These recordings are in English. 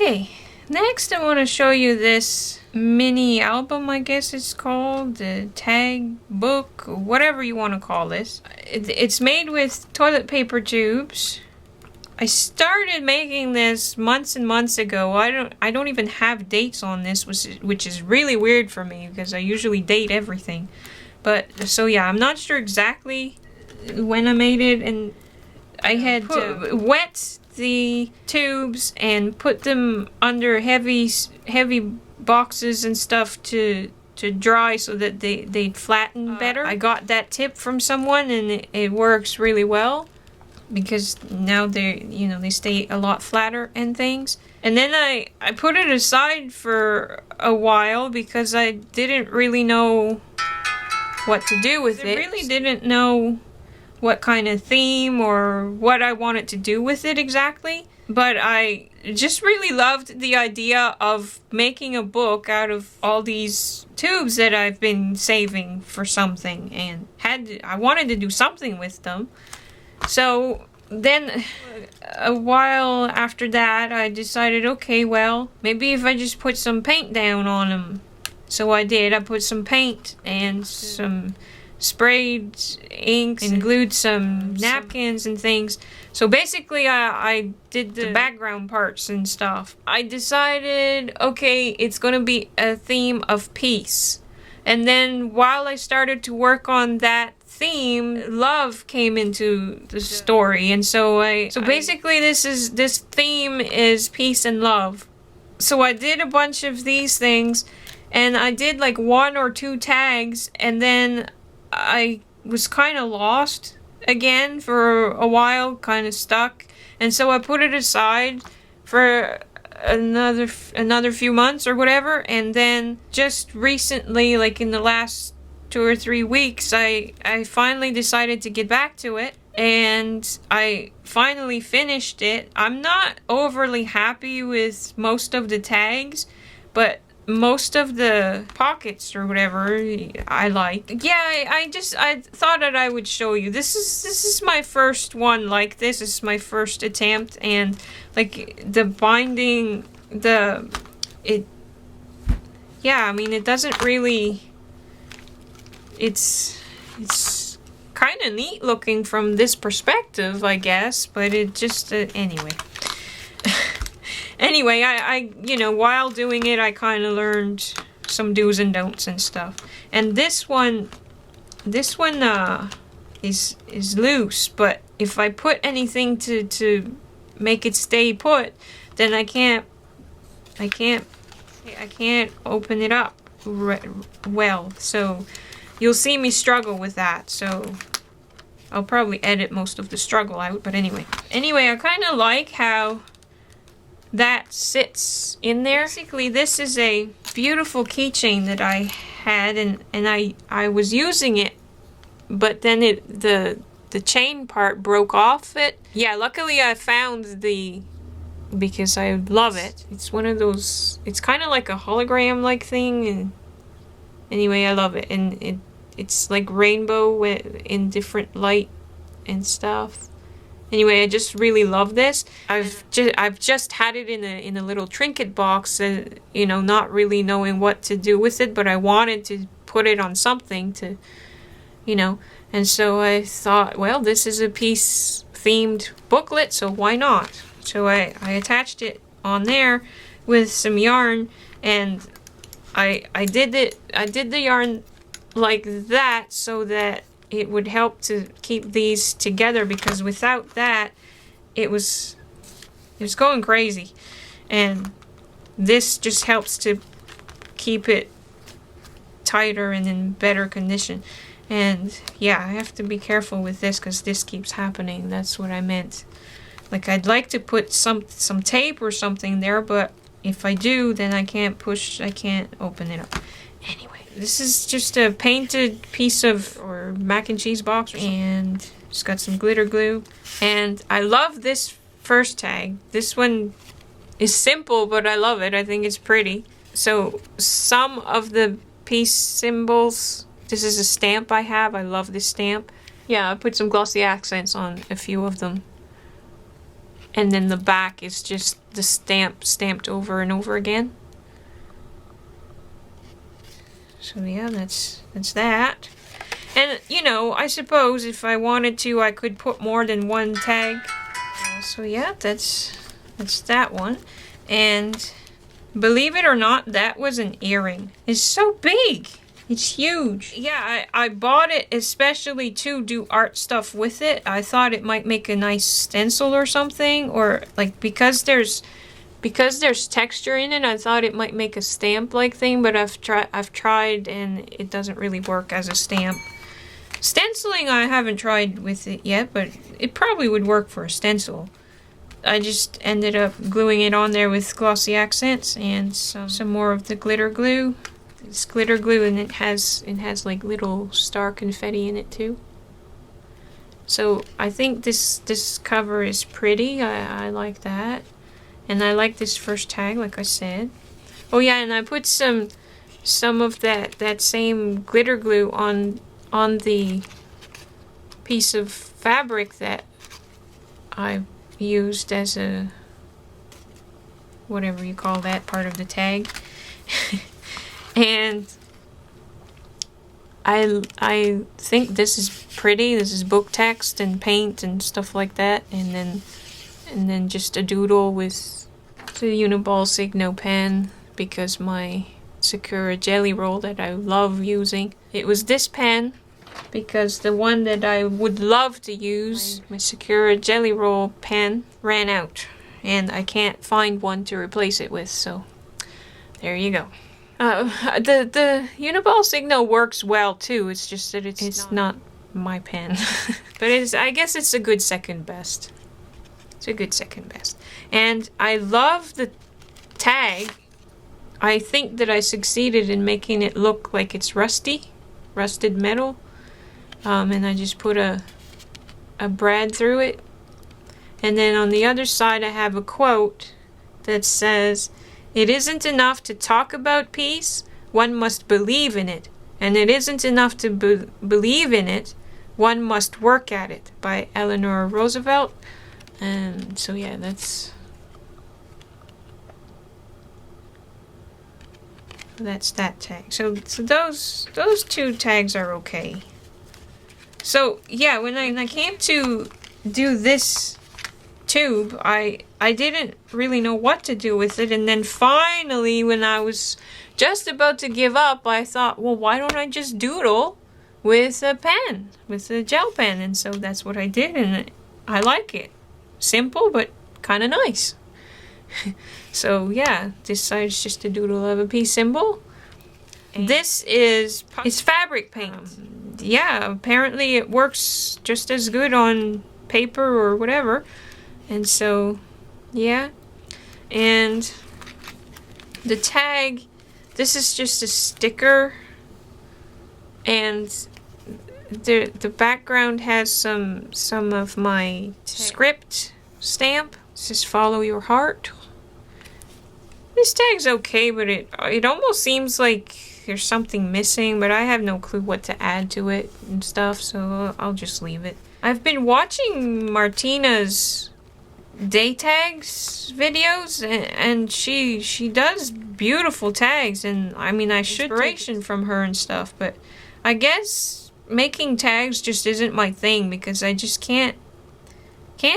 Okay, next I want to show you this mini album, I guess it's called, the tag book, whatever you want to call this. It's made with toilet paper tubes. I started making this months and months ago. I don't even have dates on this, which is really weird for me because I usually date everything. But so yeah, I'm not sure exactly when I made it, and I had to wet the tubes and put them under heavy boxes and stuff to dry so that they'd flatten better. I got that tip from someone, and it works really well because now they stay a lot flatter and things. And then I put it aside for a while because I didn't really know what to do with it. I really didn't know what kind of theme or what I wanted to do with it exactly. But I just really loved the idea of making a book out of all these tubes that I've been saving for something, and I wanted to do something with them. So then a while after that, I decided, okay, well, maybe if I just put some paint down on them. So I did. I put some paint and some sprayed inks and glued some napkins and things. So basically I did the background parts and stuff. I decided, okay, it's gonna be a theme of peace. And then while I started to work on that theme, love came into the story. And so basically this theme is peace and love. So I did a bunch of these things, and I did like 1 or 2 tags, and then I was kind of lost again for a while, kind of stuck, and so I put it aside for another few months or whatever, and then just recently, like in the last 2 or 3 weeks, I finally decided to get back to it, and I finally finished it. I'm not overly happy with most of the tags, but most of the pockets or whatever I like. Yeah, I thought that I would show you. This is my first one like this. This is my first attempt, and like the binding, yeah, I mean, it doesn't really, it's kind of neat looking from this perspective, I guess, but it just anyway. Anyway, I while doing it, I kind of learned some do's and don'ts and stuff. And this one is loose, but if I put anything to make it stay put, then I can't open it up well. So you'll see me struggle with that. So I'll probably edit most of the struggle out, but anyway, I kind of like how that sits in there. Basically, this is a beautiful keychain that I had, and I was using it, but then the chain part broke off it. Yeah, luckily I found because I love it. It's one of those, it's kind of like a hologram like thing, and anyway, I love it, and it's like rainbow in different light and stuff. Anyway, I just really love this. I've just had it in a little trinket box, not really knowing what to do with it, but I wanted to put it on something to, and so I thought, well, this is a peace themed booklet, so why not? So I attached it on there with some yarn, and I did the yarn like that so that it would help to keep these together, because without that, it was going crazy. And this just helps to keep it tighter and in better condition. And yeah, I have to be careful with this because this keeps happening. That's what I meant. Like, I'd like to put some tape or something there, but if I do, then I can't open it up. Anyway. This is just a painted piece or mac and cheese box, and it's got some glitter glue. And I love this first tag. This one is simple, but I love it. I think it's pretty. So some of the peace symbols, this is a stamp I have. I love this stamp. Yeah, I put some glossy accents on a few of them. and then the back is just the stamp stamped over and over again. So yeah, that's that. And you know, I suppose if I wanted to, I could put more than one tag. So yeah, that's that one. And believe it or not, that was an earring. It's so big. It's huge. Yeah, I bought it especially to do art stuff with it. I thought it might make a nice stencil or something, or like because there's texture in it, I thought it might make a stamp-like thing, but I've tried and it doesn't really work as a stamp. Stenciling I haven't tried with it yet, but it probably would work for a stencil. I just ended up gluing it on there with glossy accents and some more of the glitter glue. It's glitter glue, and it has like little star confetti in it too. So I think this cover is pretty. I like that. And I like this first tag, like I said. Oh yeah, and I put some of that same glitter glue on the piece of fabric that I used as a whatever you call that part of the tag. And I think this is pretty. This is book text and paint and stuff like that, and then just a doodle with the Uniball Signo pen, because my Sakura Jelly Roll that I love using, it was this pen, because the one that I would love to use, my Sakura Jelly Roll pen, ran out, and I can't find one to replace it with, so there you go. The Uniball Signo works well too, it's just that it's not my pen. But I guess it's a good second best. It's a good second best. And I love the tag. I think that I succeeded in making it look like it's rusted metal. And I just put a brad through it. And then on the other side I have a quote that says, "It isn't enough to talk about peace, one must believe in it. And it isn't enough to believe in it, one must work at it," by Eleanor Roosevelt. And so yeah, that's that tag. So those two tags are okay. So yeah, when I came to do this tube, I didn't really know what to do with it, and then finally when I was just about to give up, I thought, well, why don't I just doodle with a pen, with a gel pen? And so that's what I did, and I like it. Simple, but kind of nice. So yeah, this side is just a doodle of a peace symbol. And this is fabric paint. Yeah, apparently it works just as good on paper or whatever. And so, yeah. And the tag, this is just a sticker, and the background has some of my script stamp. It says "Follow Your Heart." This tag's okay, but it almost seems like there's something missing, but I have no clue what to add to it and stuff, so I'll just leave it. I've been watching Martina's day tags videos, and she does beautiful tags, and I mean, I should take inspiration from her and stuff, but I guess making tags just isn't my thing, because I just can't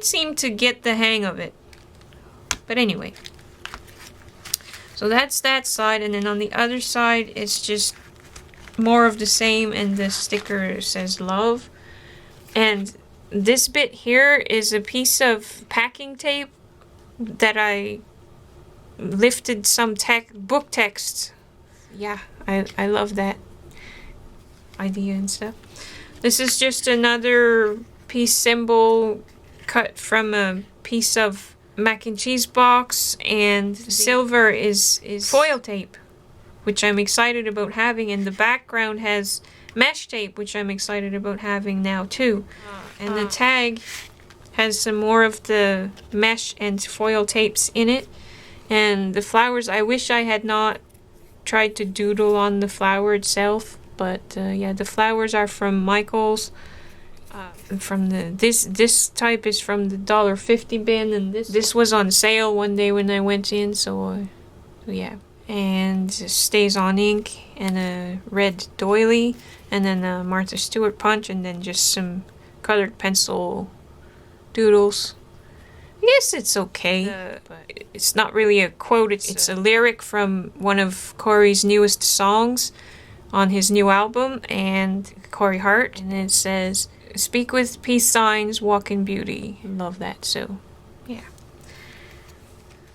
seem to get the hang of it. But anyway, so that's that side, and then on the other side it's just more of the same, and the sticker says love. And this bit here is a piece of packing tape that I lifted some book text. Yeah, I love that idea and stuff. This is just another peace symbol cut from a piece of mac and cheese box, and silver is foil tape, which I'm excited about having, and the background has mesh tape, which I'm excited about having now too. And the tag has some more of the mesh and foil tapes in it. And the flowers, I wish I had not tried to doodle on the flower itself, but yeah, the flowers are from Michael's, From the this type is from the $1.50 bin, and this was on sale one day when I went in, so yeah. And Stays On ink and a red doily, and then a Martha Stewart punch, and then just some colored pencil doodles. I guess it's okay, but it's not really a quote. It's a lyric from one of Corey's newest songs on his new album, and Corey Hart, and it says, "Speak with peace signs, walk in beauty." Love that. So, yeah.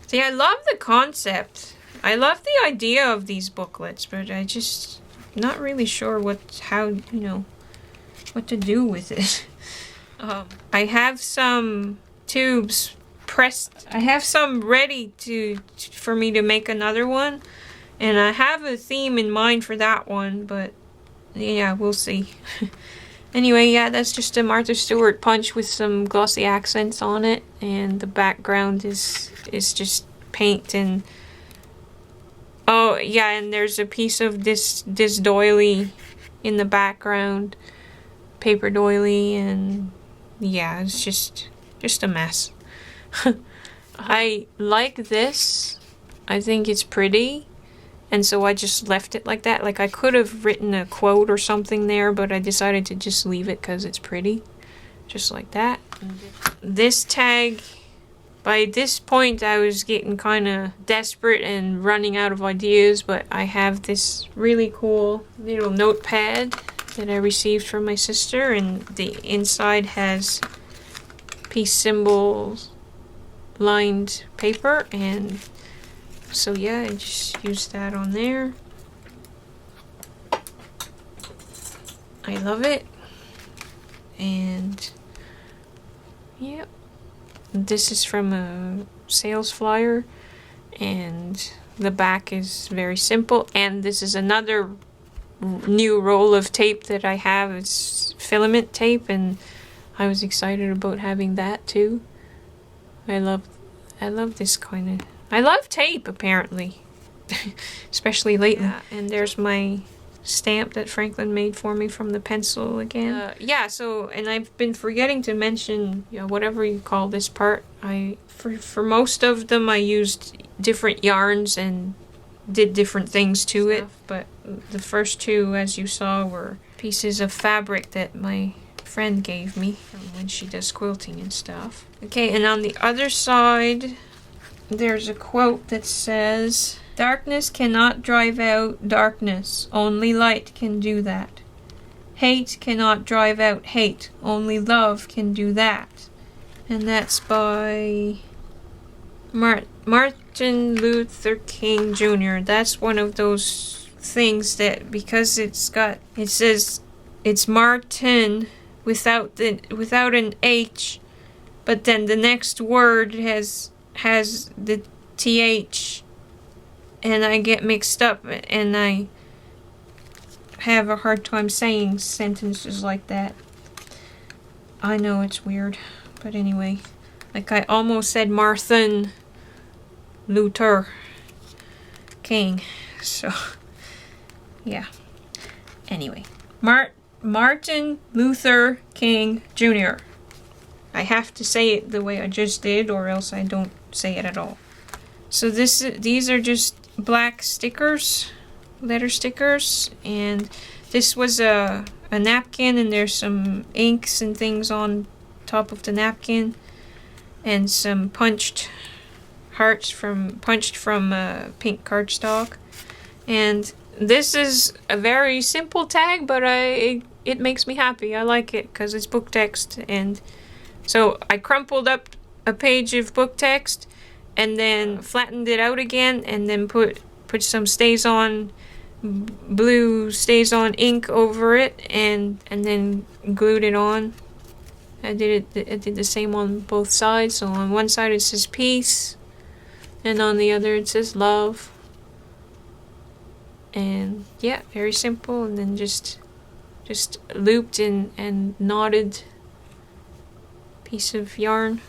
See, I love the concept. I love the idea of these booklets, but I just not really sure what to do with it. I have some tubes pressed. I have some ready for me to make another one, and I have a theme in mind for that one, but yeah, we'll see. Anyway, yeah, that's just a Martha Stewart punch with some glossy accents on it, and the background is just paint. And oh yeah, and there's a piece of this doily in the background, paper doily, and yeah, it's just a mess. I like this. I think it's pretty. And so I just left it like that. Like, I could have written a quote or something there, but I decided to just leave it because it's pretty. Just like that. This tag, by this point I was getting kind of desperate and running out of ideas, but I have this really cool little notepad that I received from my sister, and the inside has peace symbols lined paper, and so yeah, I just used that on there. I love it. And yep, this is from a sales flyer, and the back is very simple. And this is another new roll of tape that I have. It's filament tape, and I was excited about having that too. I love this kind of... I love tape, apparently. Especially lately. Yeah, and there's my stamp that Franklin made for me from the pencil again. Yeah, so, and I've been forgetting to mention, whatever you call this part. For most of them, I used different yarns and did different things to it. But the first two, as you saw, were pieces of fabric that my friend gave me when she does quilting and stuff. Okay, and on the other side, there's a quote that says, "Darkness cannot drive out darkness, only light can do that. Hate cannot drive out hate, only love can do that." And that's by Martin Luther King Jr. That's one of those things that, because it says it's Martin without an H, but then the next word has the TH, and I get mixed up, and I have a hard time saying sentences like that. I know it's weird, but anyway, like I almost said Martin Luther King, so yeah. Anyway, Martin Luther King Jr. I have to say it the way I just did, or else I don't say it at all. So these are just black stickers, letter stickers, and this was a napkin, and there's some inks and things on top of the napkin, and some punched hearts punched from pink cardstock. And this is a very simple tag, but it makes me happy. I like it because it's book text. And so I crumpled up a page of book text and then flattened it out again, and then put some blue stays on ink over it, and then glued it on. I did the same on both sides. So on one side it says peace, and on the other it says love. And yeah, very simple. And then just looped and knotted piece of yarn.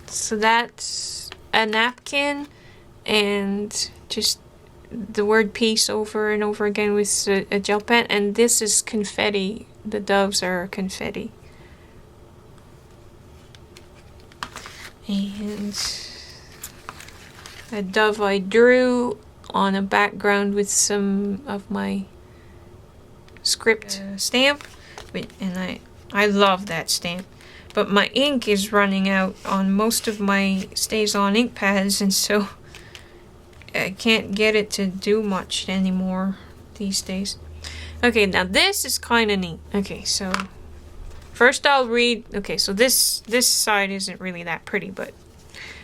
So that's a napkin, and just the word peace over and over again with a gel pen, and this is confetti. The doves are confetti. And a dove I drew on a background with some of my script stamp, and I love that stamp. But my ink is running out on most of my Stays On ink pads, and so I can't get it to do much anymore these days. Okay, now this is kind of neat. Okay, so first I'll read. Okay, so this side isn't really that pretty, but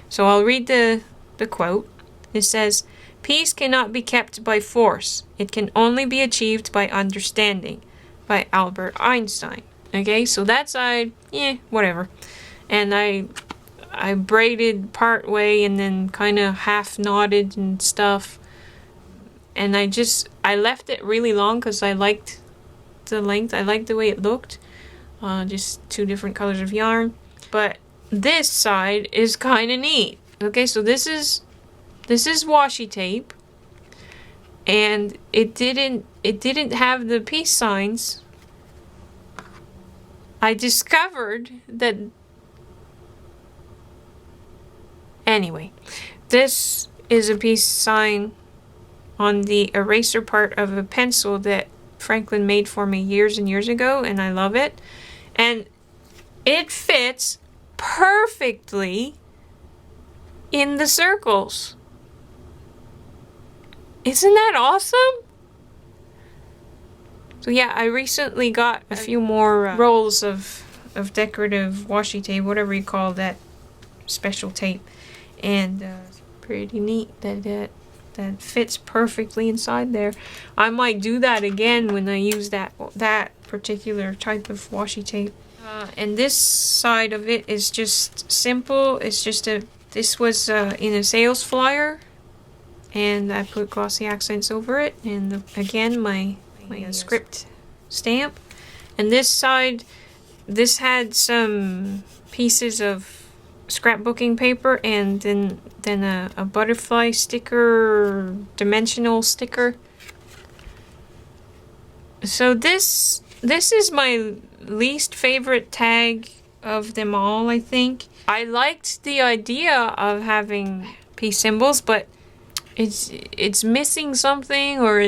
so I'll read the quote. It says, "Peace cannot be kept by force. It can only be achieved by understanding," by Albert Einstein. Okay, so that side, whatever. And I braided part way and then kind of half knotted and stuff. And I left it really long because I liked the length. I liked the way it looked. Just two different colors of yarn. But this side is kind of neat. Okay, so this is washi tape. And it didn't have the peace signs. I discovered that. Anyway, this is a peace sign on the eraser part of a pencil that Franklin made for me years and years ago, and I love it. And it fits perfectly in the circles. Isn't that awesome? So yeah, I recently got a few more rolls of decorative washi tape, whatever you call that special tape. And it's pretty neat that fits perfectly inside there. I might do that again when I use that particular type of washi tape. And this side of it is just simple. It's just this was in a sales flyer, and I put glossy accents over it. And again, my script stamp. And this side, this had some pieces of scrapbooking paper and then a butterfly sticker, dimensional sticker. So this is my least favorite tag of them all, I think. I liked the idea of having peace symbols, but it's missing something, or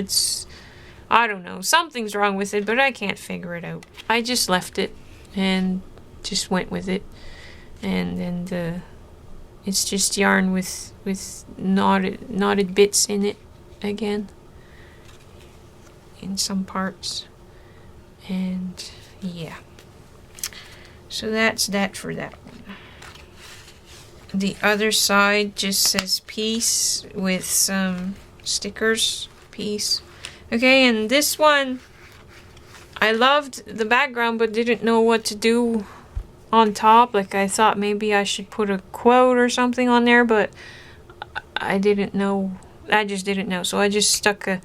I don't know, something's wrong with it, but I can't figure it out. I just left it and just went with it. And it's just yarn with knotted bits in it again in some parts. And yeah, so that's that for that one. The other side just says peace with some stickers, peace. Okay, and this one, I loved the background but didn't know what to do on top. Like, I thought maybe I should put a quote or something on there, but I didn't know. I just didn't know. So I just stuck a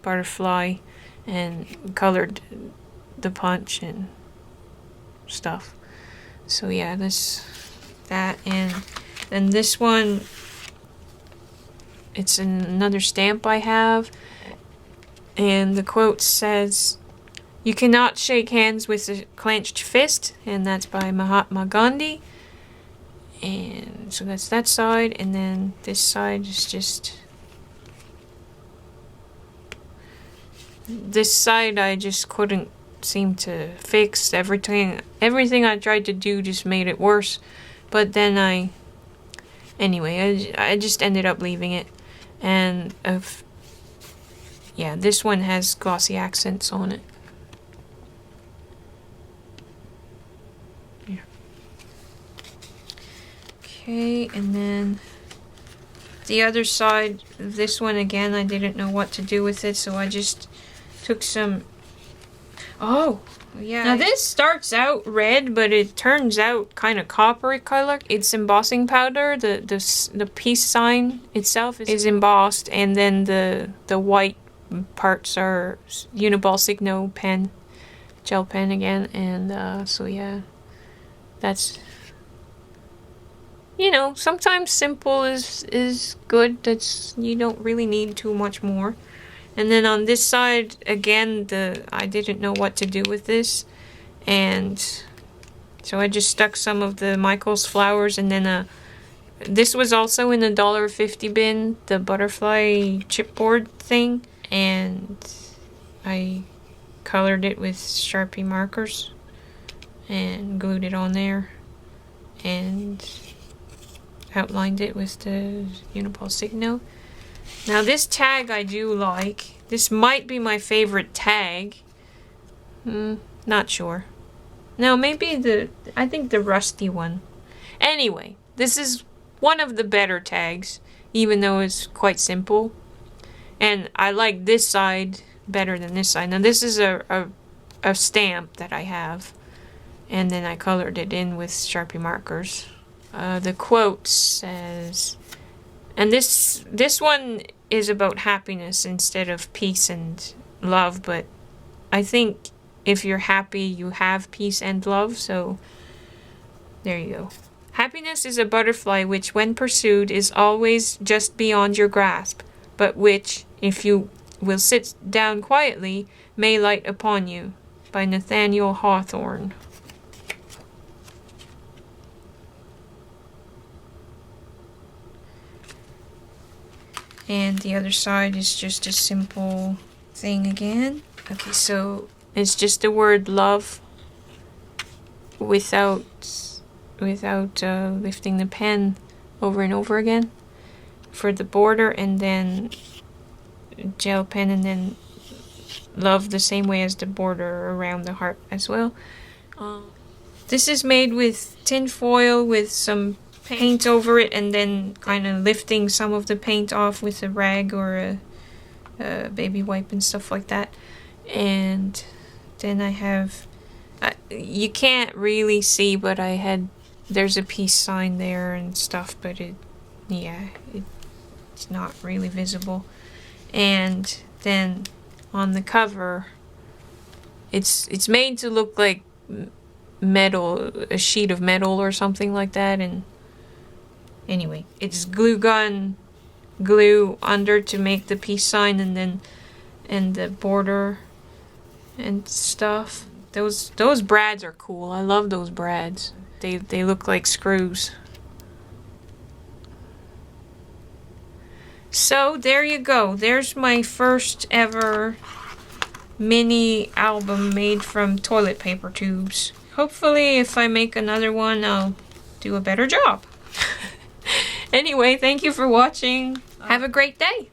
butterfly and colored the punch and stuff. So yeah, that. And then this one, it's another stamp I have, and the quote says, "You cannot shake hands with a clenched fist," and that's by Mahatma Gandhi. And so that's that side, and then this side is just... This side I just couldn't seem to fix. Everything I tried to do just made it worse. But then I just ended up leaving it. And this one has glossy accents on it. Yeah. Okay, and then the other side, this one again, I didn't know what to do with it, so I just took some... Oh, yeah. Now this starts out red, but it turns out kind of coppery color. It's embossing powder. The peace sign itself is embossed, and then the white parts are Uniball Signo pen, gel pen again, and so yeah, that's you know, sometimes simple is good. You don't really need too much more. And then on this side, again, I didn't know what to do with this. And so I just stuck some of the Michael's flowers, and then this was also in the $1.50 bin, the butterfly chipboard thing. And I colored it with Sharpie markers and glued it on there. And outlined it with the Unipol Signo. Now this tag I do like. This might be my favorite tag. Not sure. No, maybe I think the rusty one. Anyway, this is one of the better tags, even though it's quite simple. And I like this side better than this side. Now this is a stamp that I have. And then I colored it in with Sharpie markers. The quote says, and this one is about happiness instead of peace and love, but I think if you're happy, you have peace and love, so there you go. Happiness is a butterfly which, when pursued, is always just beyond your grasp, but which, if you will sit down quietly, may light upon you. By Nathaniel Hawthorne. And the other side is just a simple thing again. Okay, so it's just the word love without lifting the pen over and over again for the border, and then gel pen, and then love the same way as the border around the heart as well. This is made with tin foil with some paint over it, and then kind of lifting some of the paint off with a rag or a baby wipe and stuff like that. And then I have, you can't really see, but there's a peace sign there and stuff, but it's not really visible. And then on the cover, it's made to look like metal, a sheet of metal or something like that. And anyway, it's glue gun glue under to make the peace sign, and the border and stuff. Those brads are cool. I love those brads. They look like screws. So there you go. There's my first ever mini album made from toilet paper tubes. Hopefully if I make another one, I'll do a better job. Anyway, thank you for watching. Have a great day.